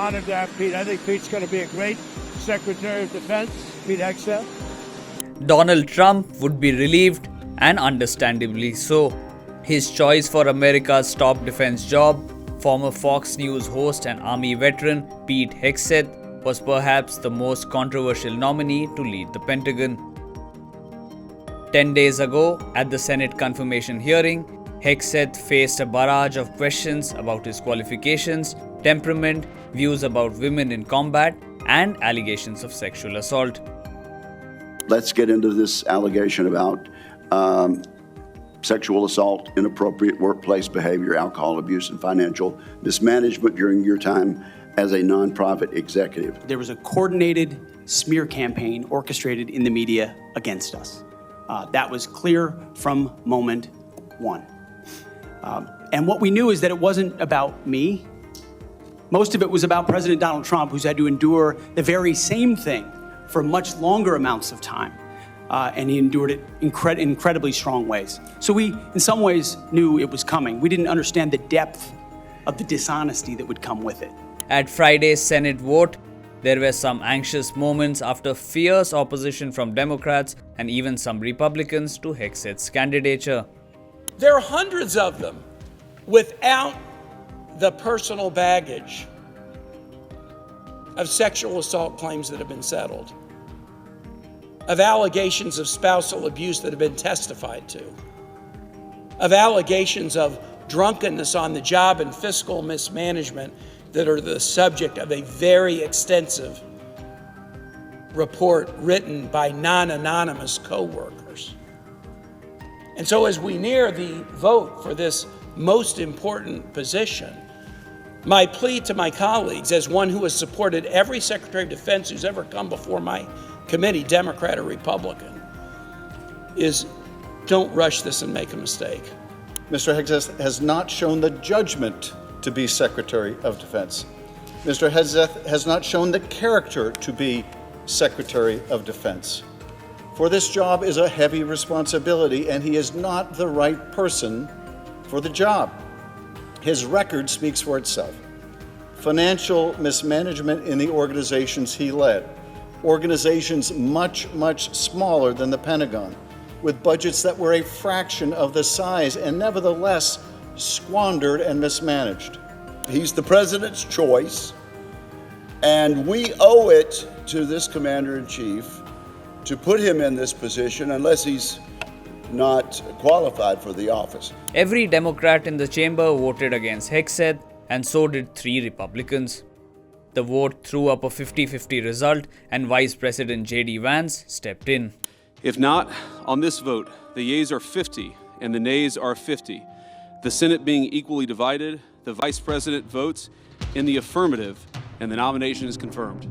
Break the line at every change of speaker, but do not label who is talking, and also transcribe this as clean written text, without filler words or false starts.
monograph Pete. I think Pete's going to be a great Secretary of Defense, Pete Hegseth.
Donald Trump would be relieved, and understandably so. His choice for America's top defense job, former Fox News host and Army veteran Pete Hegseth, was perhaps the most controversial nominee to lead the Pentagon. 10 days ago, at the Senate confirmation hearing, Hegseth faced a barrage of questions about his qualifications, temperament, views about women in combat, and allegations of sexual assault.
Let's get into this allegation about sexual assault, inappropriate workplace behavior, alcohol abuse, and financial mismanagement during your time as a nonprofit executive.
There was a coordinated smear campaign orchestrated in the media against us. That was clear from moment one. And what we knew is that it wasn't about me. Most of it was about President Donald Trump, who's had to endure the very same thing for much longer amounts of time. And he endured it in incredibly strong ways. So we, in some ways, knew it was coming. We didn't understand the depth of the dishonesty that would come with it.
At Friday's Senate vote, there were some anxious moments after fierce opposition from Democrats and even some Republicans to Hegseth's candidature.
There are hundreds of them without the personal baggage of sexual assault claims that have been settled, of allegations of spousal abuse that have been testified to, of allegations of drunkenness on the job and fiscal mismanagement that are the subject of a very extensive report written by non-anonymous co-workers. And so as we near the vote for this most important position, my plea to my colleagues, as one who has supported every Secretary of Defense who's ever come before my committee, Democrat or Republican, is don't rush this and make a mistake.
Mr. Hegseth has not shown the judgment to be Secretary of Defense. Mr. Hegseth has not shown the character to be Secretary of Defense. For this job is a heavy responsibility, and he is not the right person for the job. His record speaks for itself. Financial mismanagement in the organizations he led, organizations much, much smaller than the Pentagon, with budgets that were a fraction of the size and nevertheless squandered and mismanaged.
He's the president's choice, and we owe it to this commander-in-chief to put him in this position unless he's not qualified for the office.
Every Democrat in the chamber voted against Hegseth, and so did 3 Republicans. The vote threw up a 50-50 result, and Vice-President JD Vance stepped in.
If not, on this vote, the yeas are 50 and the nays are 50. The Senate being equally divided, the Vice President votes in the affirmative, and the nomination is confirmed.